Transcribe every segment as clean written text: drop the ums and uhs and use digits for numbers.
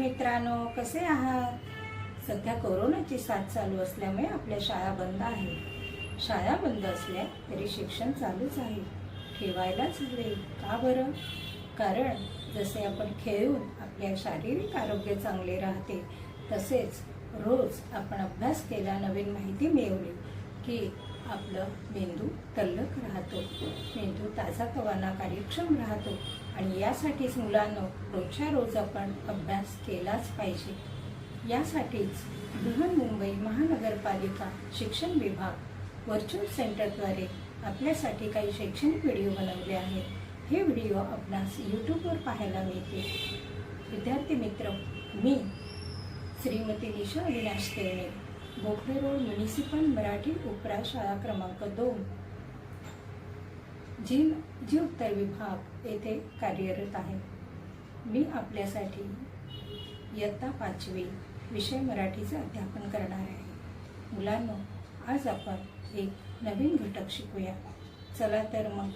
मित्रांनो, कसे आहात? सध्या कोरोनाची साथ चालू असल्यामुळे आपल्या शाळा बंद आहेत. शाळा बंद असल्या तरी शिक्षण चालूच आहे. ठेवायलाच हवे. का बरं? कारण जसे आपण खेळून आपल्या शारीरिक आरोग्य चांगले राहते, तसेच रोज आपण अभ्यास केला, नवीन माहिती मिळवली की आपलं मेंदू तल्लख राहतो, मेंदू ताजातवाना कार्यक्षम राहतो. आणि यासाठीच मुलांनो, रोजच्या रोज आपण अभ्यास केलाच पाहिजे. यासाठीच बृहन्मुंबई महानगरपालिका शिक्षण विभाग व्हर्च्युअल सेंटरद्वारे आपल्यासाठी काही शैक्षणिक व्हिडिओ बनवले आहेत. हे व्हिडिओ आपणास यूट्यूबवर पाहायला मिळते. विद्यार्थी मित्र, मी श्रीमती निशा अविनाश केळणे, गोखले रोड, म्युनिसिपल मराठी उपरा, शाळा क्रमांक 2, जी उत्तर विभाग येथे कार्यरत आहे. मी आपल्यासाठी इयत्ता 5वी विषय मराठीचे अध्यापन करणार आहे. मुलांनो, आज आपण एक नवीन घटक शिकूया. चला तर मग.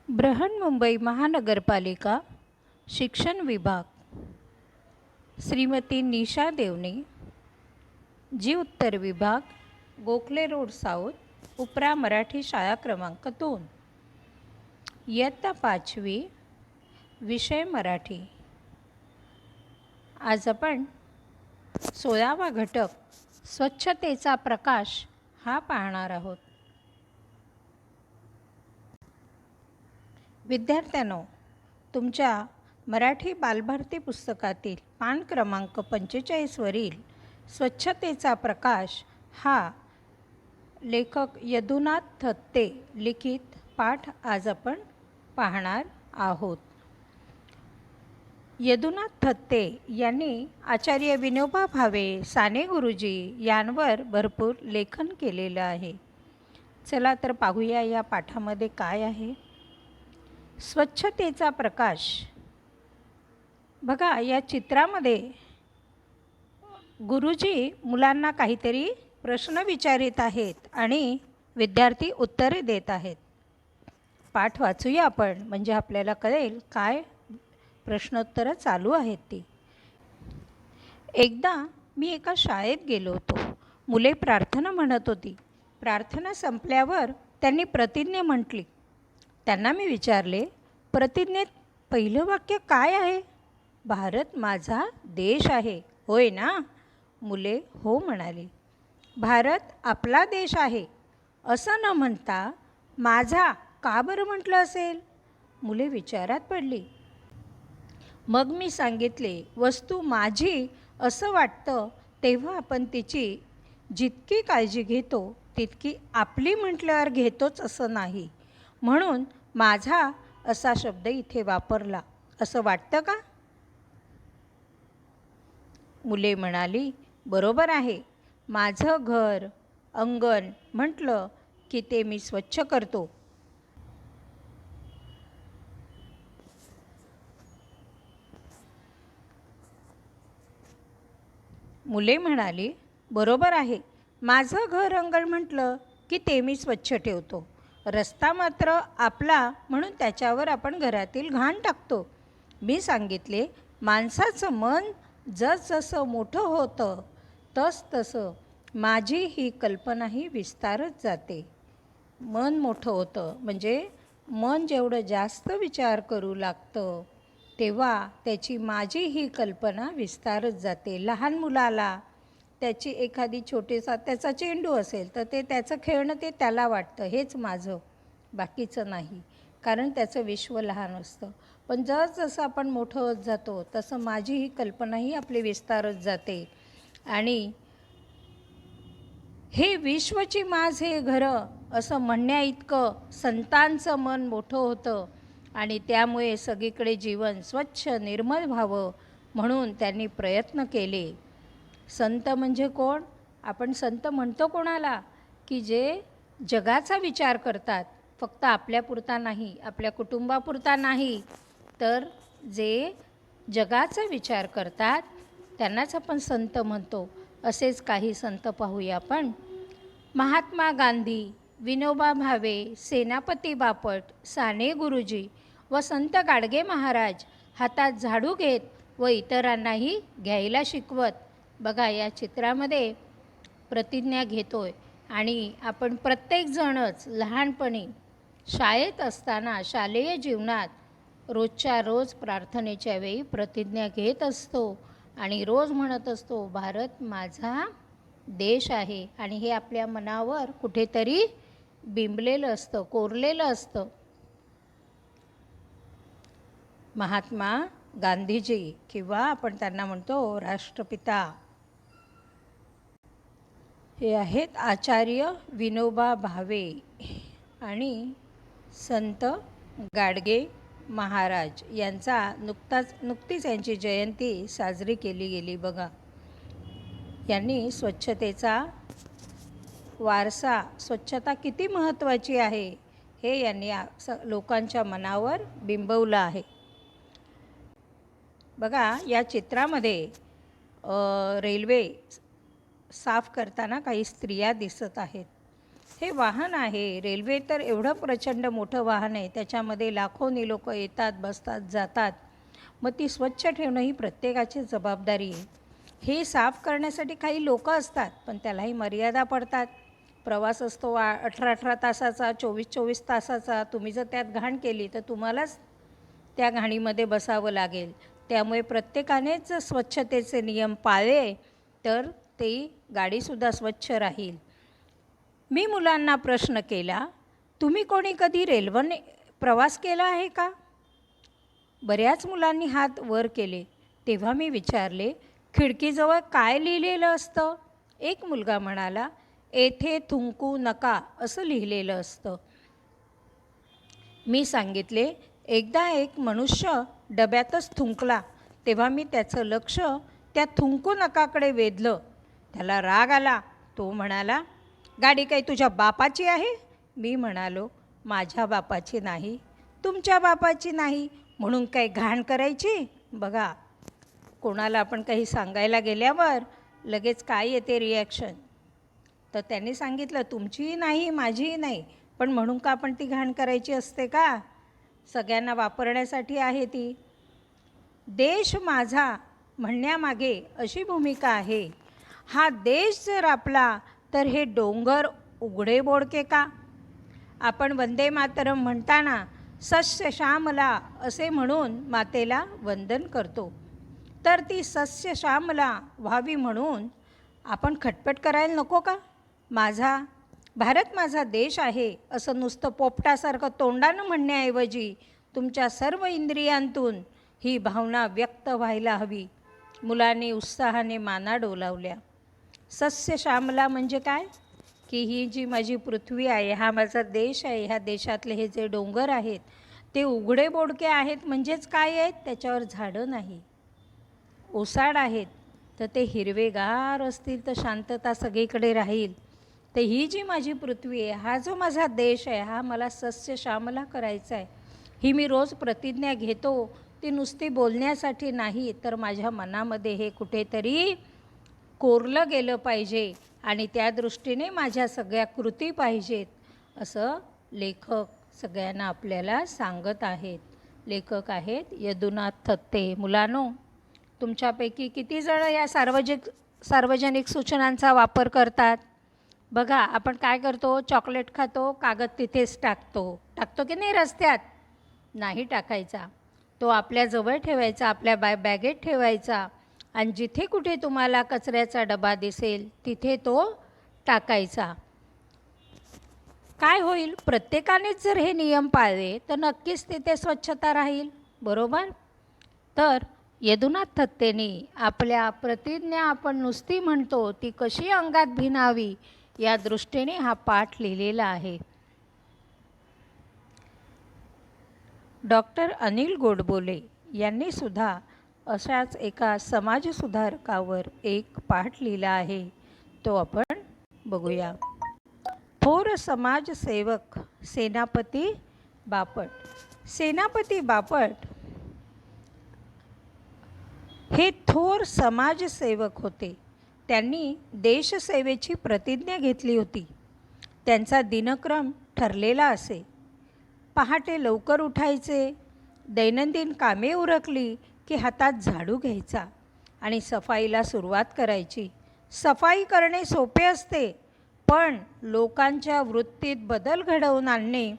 बृहन्मुंबई महानगरपालिका शिक्षण विभाग, श्रीमती निशा देवणे, जी उत्तर विभाग, गोखले रोड साऊथ, उपरा, मराठी, शाळा क्रमांक 2, इयत्ता 5वी विषय मराठी. आज आपण 16वा घटक स्वच्छतेचा प्रकाश हा पाहणार आहोत. विद्यार्थ्यांनो, तुमच्या मराठी बालभारती पुस्तकातील पान क्रमांक 45 वरील स्वच्छतेचा प्रकाश हा लेखक यदुनाथ थत्ते लिखित पाठ आज आपण पाहणार आहोत. यदुनाथ थत्ते यांनी आचार्य विनोबा भावे, साने गुरुजी यांवर भरपूर लेखन केलेलं आहे. चला तर पाहूया या पाठामध्ये काय आहे. स्वच्छतेचा प्रकाश. बघा, या चित्रामध्ये गुरुजी मुलांना काहीतरी प्रश्न विचारित आहेत आणि विद्यार्थी उत्तरे देत आहेत. पाठ वाचूया आपण, म्हणजे आपल्याला कळेल काय प्रश्नोत्तरं चालू आहेत ती. एकदा मी एका शाळेत गेलो होतो. मुले प्रार्थना म्हणत होती. प्रार्थना संपल्यावर त्यांनी प्रतिज्ञा म्हटली. त्यांना मी विचारले, प्रतिज्ञेत पहिलं वाक्य काय आहे? भारत माझा देश आहे, होय ना? मुले हो म्हणाली. भारत आपला देश आहे असं न म्हणता माझा का बरं म्हटलं असेल? मुले विचारात पडली. मग मी सांगितले, वस्तू माझी असं वाटतं तेव्हा आपण तिची जितकी काळजी घेतो तितकी आपली म्हटल्यावर घेतोच असं नाही. म्हणून माझा असा शब्द इथे वापरला असं वाटतं का? मुले म्हणाली, बरोबर आहे. माझं घर, अंगण म्हटलं की ते मी स्वच्छ करतो. मुले म्हणाली, बरोबर आहे. माझं घर, अंगण म्हटलं की ते मी स्वच्छ ठेवतो. रस्ता मात्र आपला, म्हणून त्याच्यावर आपण घरातील घाण टाकतो. मी सांगितले, माणसाचं मन जसजसं मोठं होतं तसतसं माझी ही कल्पनाही विस्तारत जाते. मन मोठं होतं म्हणजे मन जेवढं जास्त विचार करू लागतं तेव्हा त्याची माझी ही कल्पना विस्तारत जाते. लहान मुलाला त्याची एखादी छोटीसा त्याचा चेंडू असेल तर ते त्याचं खेळणं ते त्याला वाटतं हेच माझं, बाकीचं नाही, कारण त्याचं विश्व लहान असतं. पण जसं आपण मोठं होत जातो तसं माझी ही कल्पनाही आपली विस्तारत जाते. आणि हे विश्वची माझ हे घरं असं म्हणण्या इतकं संतांचं मन मोठं होतं आणि त्यामुळे सगळीकडे जीवन स्वच्छ निर्मल व्हावं म्हणून त्यांनी प्रयत्न केले. संत म्हणजे कोण? आपण संत म्हणतो कोणाला? की जे जगाचा विचार करतात, फक्त आपल्यापुरता नाही, आपल्या कुटुंबापुरता नाही, तर जे जगाचा विचार करतात त्यांनाच आपण संत म्हणतो. असेच काही संत पाहूया आपण. महात्मा गांधी, विनोबा भावे, सेनापती बापट, साने गुरुजी व संत गाडगे महाराज हातात झाडू घेत व इतरांनाही घ्यायला शिकवत. बघा, या चित्रामध्ये प्रतिज्ञा घेतोय आणि आपण प्रत्येकजणच लहानपणी शाळेत असताना शालेय जीवनात रोजच्या रोज प्रार्थनेच्या वेळी प्रतिज्ञा घेत असतो आणि रोज म्हणत असतो, भारत माझा देश आहे. आणि हे आपल्या मनावर कुठेतरी बिंबलेलं असतं, कोरलेलं असतं. महात्मा गांधीजी किंवा आपण त्यांना म्हणतो राष्ट्रपिता, हे आहेत आचार्य विनोबा भावे आणि संत गाडगे महाराज यांचा नुकतीच यांची जयंती साजरी केली गेली. बघा, यांनी स्वच्छतेचा वारसा, स्वच्छता किती महत्त्वाची आहे हे यांनी लोकांच्या मनावर बिंबवलं आहे. बघा, या चित्रामध्ये रेल्वे साफ करताना काही स्त्रिया दिसत आहेत. हे वाहन आहे रेल्वे, तर एवढं प्रचंड मोठं वाहन आहे, त्याच्यामध्ये लाखोनी लोक येतात, बसतात, जातात. मग ती स्वच्छ ठेवणं ही प्रत्येकाची जबाबदारी आहे. हे साफ करण्यासाठी काही लोक असतात, पण त्यालाही मर्यादा पडतात. प्रवास असतो 18-18 तासाचा, 24-24 तासाचा. तुम्ही जर त्यात घाण केली तर तुम्हालाच त्या घाणीमध्ये बसावं लागेल. त्यामुळे प्रत्येकानेच जर स्वच्छतेचे नियम पाळले तर ती गाडीसुद्धा स्वच्छ राहील. मी मुलांना प्रश्न केला, तुम्ही कोणी कधी रेल्वेने प्रवास केला आहे का? बऱ्याच मुलांनी हात वर केले. तेव्हा मी विचारले, खिडकीजवळ काय लिहिलेलं असतं? एक मुलगा म्हणाला, येथे थुंकू नका असं लिहिलेलं असतं. मी सांगितले, एकदा एक मनुष्य डब्यातच थुंकला, तेव्हा मी त्याचं लक्ष त्या थुंकू नकाकडे वेधलं. त्याला राग आला. तो म्हणाला, गाडी काही तुझ्या बापाची आहे? मी म्हणालो, माझ्या बापाची नाही, तुमच्या बापाची नाही, म्हणून काही घाण करायची? बघा, कोणाला आपण काही सांगायला गेल्यावर लगेच काय येते रिॲक्शन. तर त्यांनी सांगितलं, तुमचीही नाही, माझीही नाही, पण म्हणून का आपण ती घाण करायची असते का? सगळ्यांना वापरण्यासाठी आहे ती. देश माझा म्हणण्यामागे अशी भूमिका आहे, हा देश जर आपला तर हे डोंगर उघडे बोडके का? आपण वंदे मातरम म्हणताना सस्य श्यामला असे म्हणून मातेला वंदन करतो. तर ती सस्य श्यामला व्हावी म्हणून आपण खटपट करायला नको का? भारत माझा देश आहे असं नुसतं पोपटासारखं तोंडानं म्हणण्याऐवजी तुमच्या सर्व इंद्रियांतून ही भावना व्यक्त व्हायला हवी. मुलांनी उत्साहाने माना डोलावल्या. सस्य श्यामला म्हणजे काय? की ही जी माझी पृथ्वी आहे, हा माझा देश आहे, ह्या देशातले हे जे डोंगर आहेत ते उघडे बोडके आहेत. म्हणजेच काय आहेत? त्याच्यावर झाडं नाही, ओसाड आहेत, तर ते हिरवेगार असतील तर शांतता सगळीकडे राहील. तर ही जी माझी पृथ्वी आहे, हा जो माझा देश आहे, हा मला सस्य श्यामला करायचा आहे. ही मी रोज प्रतिज्ञा घेतो, ती नुसती बोलण्यासाठी नाही, तर माझ्या मनामध्ये हे कुठेतरी कोरलं गेलं पाहिजे आणि त्या दृष्टीने माझ्या सगळ्या कृती पाहिजेत, असं लेखक सगळ्यांना आपल्याला सांगत आहेत. लेखक आहेत यदुनाथ थत्ते. मुलांनो, तुमच्यापैकी किती जण या सार्वजनिक सूचनांचा वापर करतात? बघा, आपण काय करतो, चॉकलेट खातो, कागद तिथेच टाकतो की नाही रस्त्यात? नाही टाकायचा, तो आपल्याजवळ ठेवायचा, आपल्या बॅगेत ठेवायचा आणि जिथे कुठे तुम्हाला कचऱ्याचा डबा दिसेल तिथे तो टाकायचा. काय होईल? प्रत्येकानेच जर हे नियम पाळले तर नक्कीच तिथे स्वच्छता राहील, बरोबर? तर यदुनाथ थत्तेंनी आपल्या प्रतिज्ञा आपण नुसती म्हणतो ती कशी अंगात भिनावी या दृष्टीने हा पाठ लिहिलेला आहे. डॉक्टर अनिल गोडबोले यांनी सुद्धा अशाच एका समाजसुधारकावर एक पाठ लिहिला आहे, तो आपण बघूया. थोर समाजसेवक सेनापती बापट. सेनापती बापट हे थोर समाजसेवक होते. त्यांनी देशसेवेची प्रतिज्ञा घेतली होती. त्यांचा दिनक्रम ठरलेला असे. पहाटे लवकर उठायचे, दैनंदिन कामे उरकली की हातात झाडू घ्यायचा आणि सफाईला सुरुवात करायची. सफाई करणे सोपे असते, पण लोकांच्या वृत्तीत बदल घडवून आणणे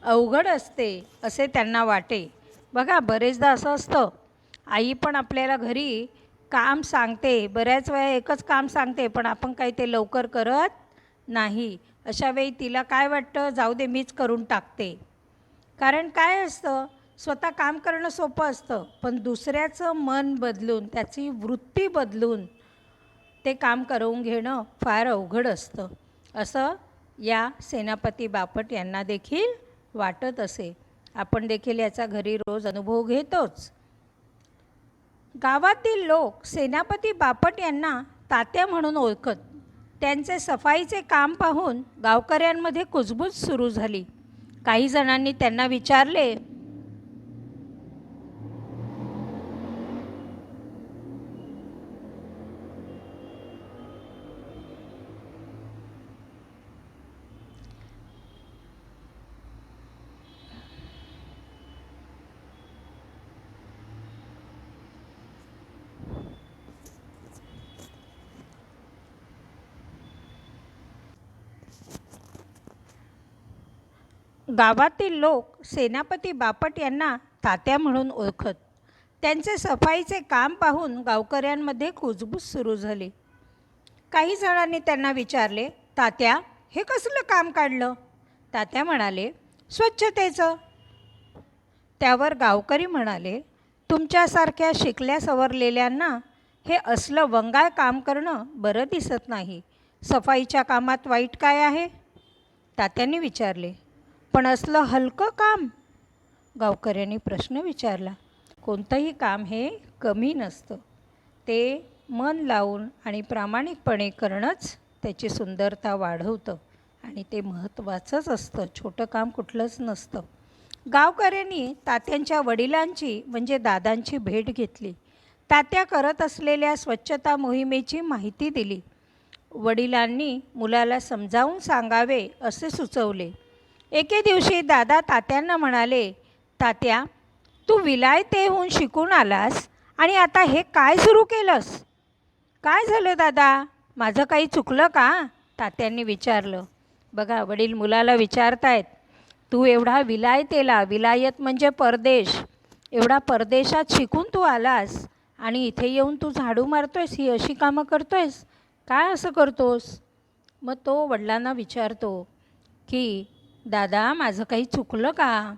अवघड असते असे त्यांना वाटे. बघा, बरेचदा असं असतं, आई पण आपल्याला घरी काम सांगते, बऱ्याच वेळा एकच काम सांगते, पण आपण काही ते लवकर करत नाही. अशा वेळी तिला काय वाटतं, जाऊ दे मीच करून टाकते. कारण काय असतं, स्वतः काम करणं सोपं असतं, पण दुसऱ्याचं मन बदलून, त्याची वृत्ती बदलून ते काम करून घेणं फार अवघड असतं. असं या सेनापती बापट यांना देखील वाटत असे. आपण देखील याचा घरी रोज अनुभव घेतोच. गावातील लोक सेनापती बापट यांना तात्या म्हणून ओळखत. त्यांचे सफाईचे काम पाहून गावकऱ्यांमध्ये कुजबूज सुरू झाली. काही जणांनी त्यांना विचारले, गावातील लोक सेनापती बापट यांना तात्या म्हणून ओळखत. त्यांचे सफाईचे काम पाहून गावकऱ्यांमध्ये कुजबूज सुरू झाली. काही जणांनी त्यांना विचारले, तात्या, हे कसलं काम काढलं? तात्या म्हणाले, स्वच्छतेचं. त्यावर गावकरी म्हणाले, तुमच्यासारख्या शिकल्या सवरलेल्यांना हे असलं वंगाळ काम करणं बरं दिसत नाही. सफाईच्या कामात वाईट काय आहे? तात्यांनी विचारले. पण असलं हलकं काम? गावकऱ्यांनी प्रश्न विचारला. कोणतंही काम हे कमी नसतं. ते मन लावून आणि प्रामाणिकपणे करणंच त्याची सुंदरता वाढवतं आणि ते महत्त्वाचंच असतं. छोटं काम कुठलंच नसतं. गावकऱ्यांनी तात्यांच्या वडिलांची म्हणजे दादांची भेट घेतली. तात्या करत असलेल्या स्वच्छता मोहिमेची माहिती दिली. वडिलांनी मुलाला समजावून सांगावे असे सुचवले. एके दिवशी दादा तात्यांना म्हणाले, तात्या, तू विलायतेहून शिकून आलास आणि आता हे काय सुरू केलंस? काय झालं दादा, माझं काही चुकलं का? तात्यांनी विचारलं. बघा, वडील मुलाला विचारतायत, तू एवढा विलायतेला, विलायत म्हणजे परदेश, एवढा परदेशात शिकून तू आलास आणि इथे येऊन तू झाडू मारतोयस, ही अशी कामं करतोयस, काय असं करतोस? मग तो वडिलांना विचारतो की दादा, माझं काही चुकलं का?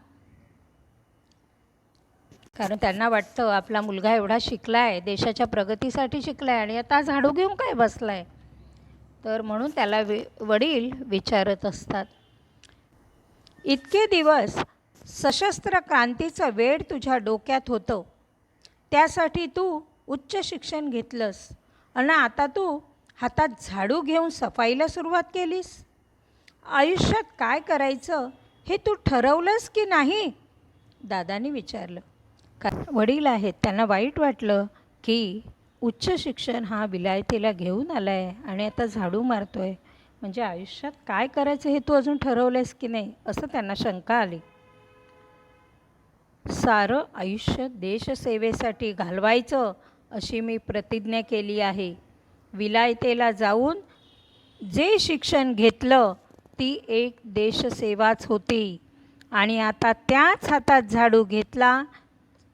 कारण त्यांना वाटतं आपला मुलगा एवढा शिकला आहे, देशाच्या प्रगतीसाठी शिकला आहे आणि आता झाडू घेऊन काय बसला आहे. तर म्हणून त्याला वडील विचारत असतात. इतके दिवस सशस्त्र क्रांतीचं वेड तुझ्या डोक्यात होतं, त्यासाठी तू उच्च शिक्षण घेतलंस आणि आता तू हातात झाडू घेऊन सफाईला सुरुवात केलीस. आयुष्यात काय करायचं हे तू ठरवलंस की नाही? दादांनी विचारलं. वडील आहेत, त्यांना वाईट वाटलं की उच्च शिक्षण हा विलायतेला घेऊन आला आहे आणि आता झाडू मारतो आहे, म्हणजे आयुष्यात काय करायचं हे तू अजून ठरवलंस की नाही, असं त्यांना शंका आली. सारं आयुष्य देशसेवेसाठी घालवायचं अशी मी प्रतिज्ञा केली आहे. विलायतेला जाऊन जे शिक्षण घेतलं ती एक देशसेवाच होती आणि आता त्याच हातात झाडू घेतला,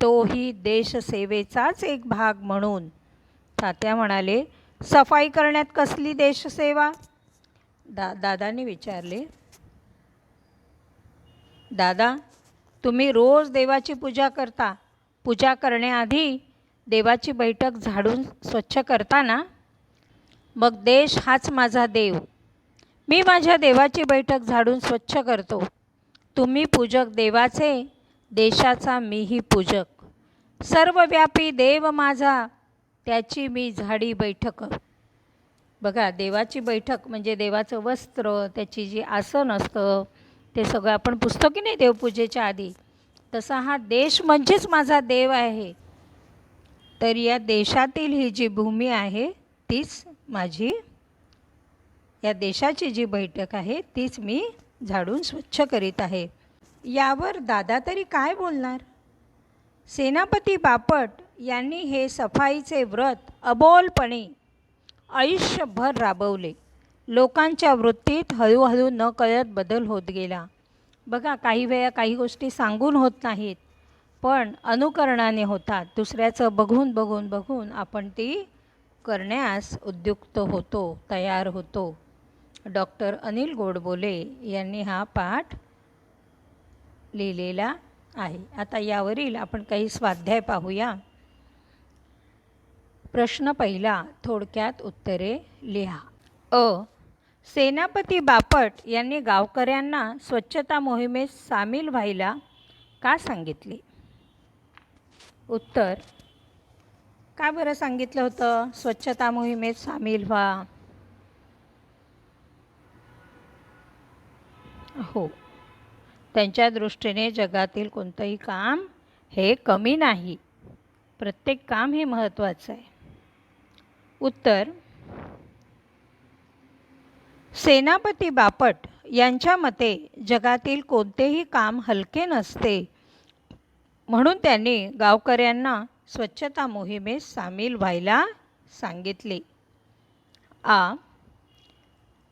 तोही देशसेवेचाच एक भाग म्हणून. तात्या म्हणाले, सफाई करण्यात कसली देशसेवा? दादांनी विचारले. दादा, तुम्ही रोज देवाची पूजा करता. पूजा करण्याआधी देवाची बैठक झाडून स्वच्छ करता ना? मग देश हाच माझा देव. मी माझ्या देवाची बैठक झाडून स्वच्छ करतो. तुम्ही पूजक देवाचे, देशाचा मीही पूजक. सर्वव्यापी देव माझा, त्याची मी झाडी बैठक. बघा, देवाची बैठक म्हणजे देवाचं वस्त्र, त्याची जी आसन असतं ते सगळं आपण पुसतो की नाही देवपूजेच्या आधी, तसा हा देश म्हणजेच माझा देव आहे. तर या देशातील ही जी भूमी आहे तीच माझी, या देशाची जी बैठक आहे तीच मी झाडून स्वच्छ करीत आहे. यावर दादा तरी काय बोलणार? सेनापती बापट यांनी हे सफाईचे व्रत अबोलपणे आयुष्यभर राबवले. लोकांच्या वृत्तीत हळूहळू नकळत बदल होत गेला. बघा, काही वेळा काही गोष्टी सांगून होत नाहीत, पण अनुकरणाने होतात. दुसऱ्याचं बघून बघून बघून आपण ती करण्यास उद्युक्त होतो, तयार होतो. डॉक्टर अनिल गोडबोले यांनी हा पाठ लिहिलेला आहे. आता यावरील आपण काही स्वाध्याय पाहूया. प्रश्न पहिला, थोडक्यात उत्तरे लिहा. सेनापती बापट यांनी गावकऱ्यांना स्वच्छता मोहिमेत सामील व्हायला का सांगितले? उत्तर, का बरं सांगितलं होतं स्वच्छता मोहिमेत सामील व्हा? हो, त्यांच्या दृष्टीने जगातील कोणतंही काम हे कमी नाही, प्रत्येक काम हे महत्त्वाचं आहे. उत्तर, सेनापती बापट यांच्या मते जगातील कोणतेही काम हलके नसते, म्हणून त्यांनी गावकऱ्यांना स्वच्छता मोहिमेत सामील व्हायला सांगितले.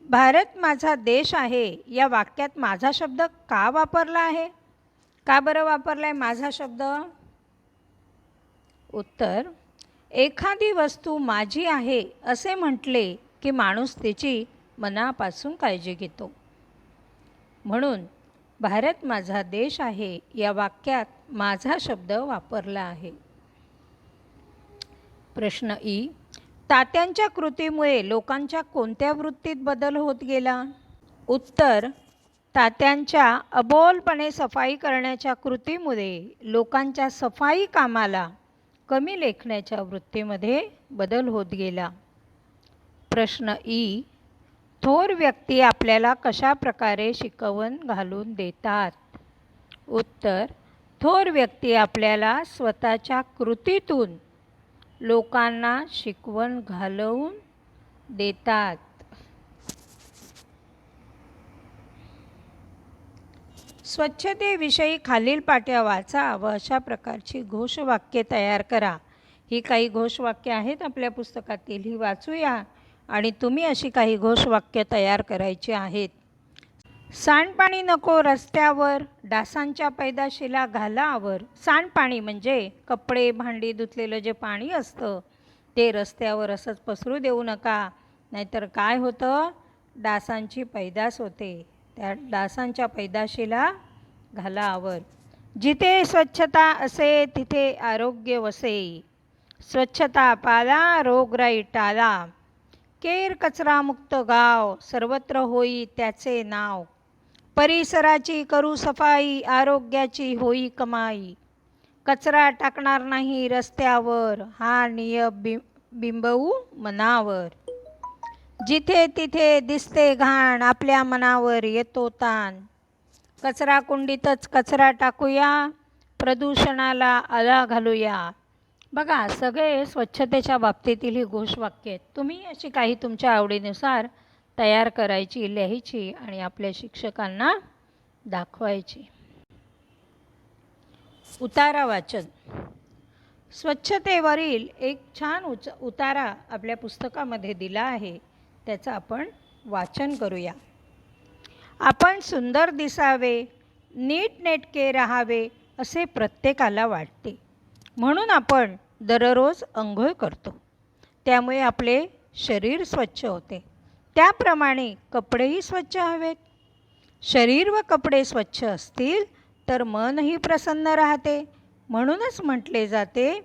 भारत माझा देश आहे या वाक्यात माझा शब्द का वापरला आहे? का बरं वापरला आहे माझा शब्द? उत्तर, एखादी वस्तू माझी आहे असे म्हटले की माणूस तिची मनापासून काळजी घेतो. म्हणून भारत माझा देश आहे या वाक्यात माझा शब्द वापरला आहे. प्रश्न ई, तात्यांच्या कृतीमुळे लोकांच्या कोणत्या वृत्तीत बदल होत गेला? उत्तर, तात्यांच्या अबोलपणे सफाई करण्याच्या कृतीमुळे लोकांच्या सफाई कामाला कमी लेखण्याच्या वृत्तीमध्ये बदल होत गेला. प्रश्न ई, थोर व्यक्ती आपल्याला कशा प्रकारे शिकवण घालून देतात? उत्तर, थोर व्यक्ती आपल्याला स्वतःच्या कृतीतून लोकांना शिकवण घालवून देतात. स्वच्छतेविषयी खालील पाट्या वाचा व अशा प्रकारची घोषवाक्ये तयार करा. ही काही घोषवाक्ये आहेत आपल्या पुस्तकातील, ही वाचूया आणि तुम्ही अशी काही घोषवाक्य तयार करायची आहेत. सांडपाणी नको रस्त्यावर, डासांच्या पैदाशीला घाला आवर. सांडपाणी म्हणजे कपडे भांडी धुतलेलं जे पाणी असतं ते रस्त्यावर असंच पसरू देऊ नका, नाहीतर काय होतं, डासांची पैदास होते. त्या डासांच्या पैदाशीला घाला आवर. जिथे स्वच्छता असे तिथे आरोग्य वसे. स्वच्छता पाला रोगराई टाळा. केर कचरामुक्त गाव, सर्वत्र होई त्याचे नाव. परिसराची करू सफाई, आरोग्याची होई कमाई. कचरा टाकणार नाही रस्त्यावर, हा नियम बिंबवू मनावर. जिथे तिथे दिसते घाण, आपल्या मनावर येतो ताण. कचरा कुंडीतच कचरा टाकूया, प्रदूषणाला आळा घालूया. बघा, सगळे स्वच्छतेच्या बाबतीतील ही घोषवाक्य आहेत. तुम्ही अशी काही तुमच्या आवडीनुसार तयार करायची, लिहायची आणि आपल्या शिक्षकांना दाखवायची. उतारा वाचन. स्वच्छतेवरील एक छान उतारा आपल्या पुस्तकामध्ये दिला आहे, त्याचं आपण वाचन करूया. आपण सुंदर दिसावे, नीटनेटके राहावे असे प्रत्येकाला वाटते, म्हणून आपण दररोज अंघोळ करतो. त्यामुळे आपले शरीर स्वच्छ होते. त्याप्रमाणे कपडेही स्वच्छ हवेत. शरीर व कपडे स्वच्छ असतील तर मनही प्रसन्न राहते. म्हणूनच म्हटले जाते,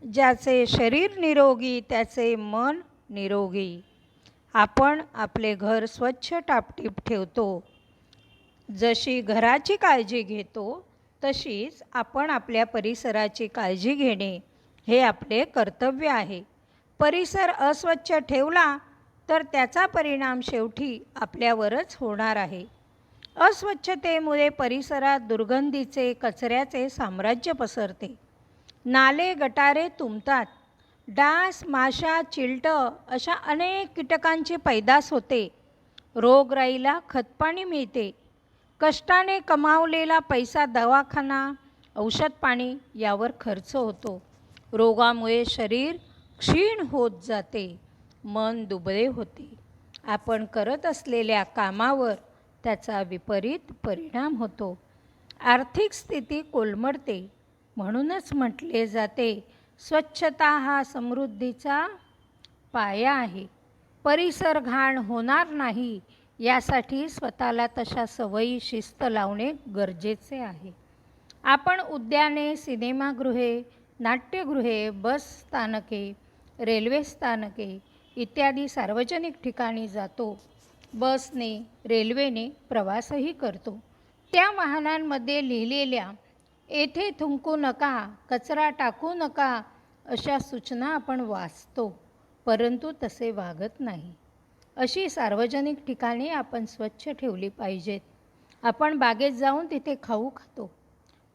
ज्याचे शरीर निरोगी त्याचे मन निरोगी. आपण आपले घर स्वच्छ टापटीप ठेवतो. जशी घराची काळजी घेतो तशीच आपण आपल्या परिसराची काळजी घेणे हे आपले कर्तव्य आहे. परिसर अस्वच्छ ठेवला तर त्याचा परिणाम शेवटी आपल्यावरच होणार आहे. अस्वच्छतेमुळे परिसरात दुर्गंधीचे, कचऱ्याचे साम्राज्य पसरते. नाले गटारे तुंबतात. डास, माशा, चिलटं अशा अनेक कीटकांची पैदास होते. रोगराईला खतपाणी मिळते. कष्टाने कमावलेला पैसा दवाखाना, औषध पाणी यावर खर्च होतो. रोगामुळे शरीर क्षीण होत जाते, मन दुबळे होते. आपण करत असलेल्या कामावर त्याचा विपरीत परिणाम होतो. आर्थिक स्थिती कोलमडते. म्हणूनच म्हटले जाते, स्वच्छता हा समृद्धीचा पाया आहे. परिसर घाण होणार नाही यासाठी स्वतःला तशा सवयी शिस्त लावणे गरजेचे आहे. आपण उद्याने, सिनेमागृहे, नाट्यगृहे, बस स्थानके, रेल्वे स्थानके इत्यादी सार्वजनिक ठिकाणी जातो. बसने, रेल्वेने प्रवासही करतो. त्या वाहनांमध्ये लिहिलेल्या येथे थुंकू नका, कचरा टाकू नका अशा सूचना आपण वाचतो, परंतु तसे वागत नाही. अशी सार्वजनिक ठिकाणे आपण स्वच्छ ठेवली पाहिजेत. आपण बागेत जाऊन तिथे खाऊ खातो,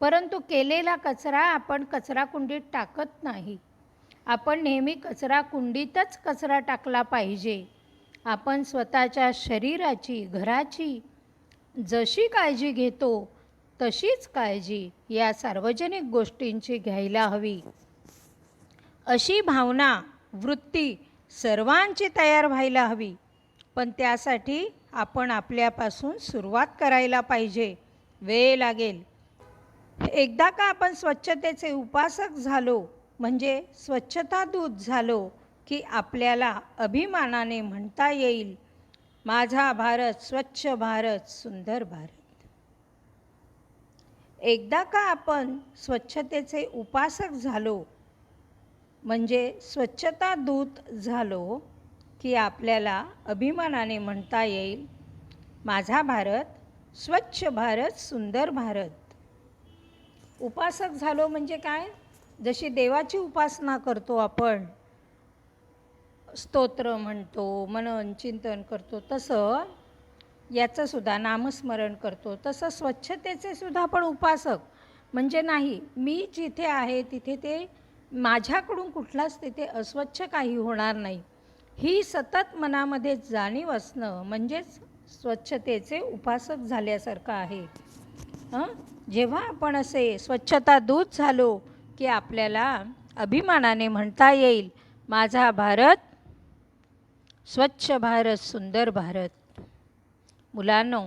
परंतु केलेला कचरा आपण कचराकुंडीत टाकत नाही. आपण नेहमी कचराकुंडीतच कचरा टाकला पाहिजे. आपण स्वतःच्या शरीराची, घराची जशी काळजी घेतो तशीच काळजी या सार्वजनिक गोष्टींची घ्यायला हवी. अशी भावना, वृत्ती सर्वांची तयार व्हायला हवी. पण त्यासाठी आपण आपल्यापासून सुरुवात करायला पाहिजे. वेळ लागेल. एकदा का आपण स्वच्छतेचे उपासक झालो, म्हणजे स्वच्छता दूत झालो, की आपल्याला अभिमानाने म्हणता येईल, माझा भारत स्वच्छ भारत, सुंदर भारत. एकदा का आपण स्वच्छतेचे उपासक झालो, म्हणजे स्वच्छता दूत झालो, की आपल्याला अभिमानाने म्हणता येईल, माझा भारत स्वच्छ भारत, सुंदर भारत. उपासक झालो म्हणजे काय? जशी देवाची उपासना करतो आपण, स्तोत्र म्हणतो, मनन चिंतन करतो, तसं याचंसुद्धा नामस्मरण करतो, तसं स्वच्छतेचे सुद्धा आपण उपासक. म्हणजे नाही, मी जिथे आहे तिथे ते माझ्याकडून कुठलाच तिथे अस्वच्छ काही होणार नाही, ही सतत मनामध्ये जाणीव असणं म्हणजेच स्वच्छतेचे उपासक झाल्यासारखं आहे. जेव्हा आपण असे स्वच्छता दूत झालो, की आपल्याला अभिमानाने म्हणता येईल, माझा भारत स्वच्छ भारत, सुंदर भारत. मुलांनो,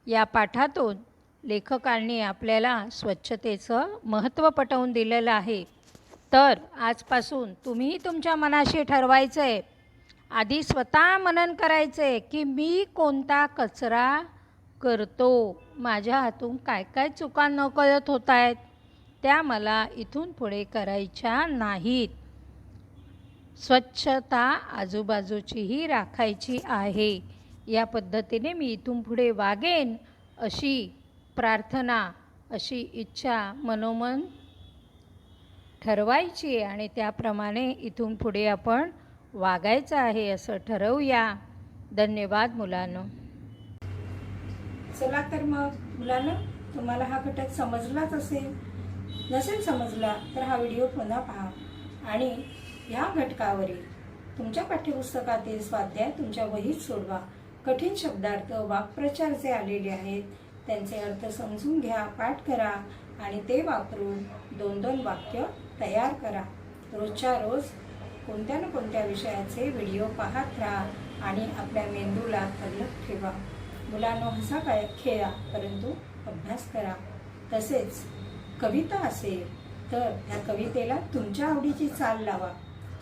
या पाठातून लेखकांनी आपल्याला स्वच्छतेचं महत्त्व पटवून दिलेलं आहे. तर आजपासून तुम्ही तुमच्या मनाशी ठरवायचं आहे, आधी स्वतः मनन करायचं आहे, की मी कोणता कचरा करतो, माझ्या हातून काय काय चुका नकळत होत आहेत, त्या मला इथून पुढे करायच्या नाहीत. स्वच्छता आजूबाजूचीही राखायची आहे. या पद्धतीने मी इथून पुढे वागेन अशी प्रार्थना, अशी इच्छा मनोमन ठरवायची आणि त्याप्रमाणे इथून पुढे आपण वागायचं आहे असं ठरवूया. धन्यवाद मुलांनो. चला तर मग मुलांनो, तुम्हाला हा घटक समजलाच असेल. नसेल समजला तर हा व्हिडिओ पुन्हा पहा आणि ह्या घटकावरील तुमच्या पाठ्यपुस्तकातील स्वाध्याय तुमच्या वहीत सोडवा. कठीण शब्दार्थ, वाक्प्रचार जे आलेले आहेत त्यांचे अर्थ समजून घ्या, पाठ करा आणि ते वापरून 2-2 वाक्य तयार करा. रोजच्या रोज कोणत्या ना कोणत्या विषयाचे व्हिडिओ पाहत राहा आणि आपल्या मेंदूला तल्लख ठेवा. मुलांनो, हसा काय खेळा, परंतु अभ्यास करा. तसेच कविता असेल तर त्या कवितेला तुमच्या आवडीची चाल लावा.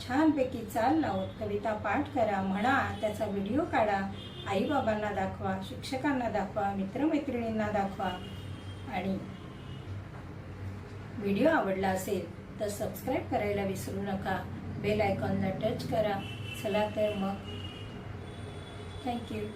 छानपैकी चाल लावत कविता पाठ करा, म्हणा, त्याचा व्हिडिओ काढा, आईबाबांना दाखवा, शिक्षकांना दाखवा, मित्रमैत्रिणींना दाखवा. आणि व्हिडिओ आवडला असेल तर सबस्क्राईब करायला विसरू नका. बेल आयकॉनला टच करा. चला तर मग, थँक्यू.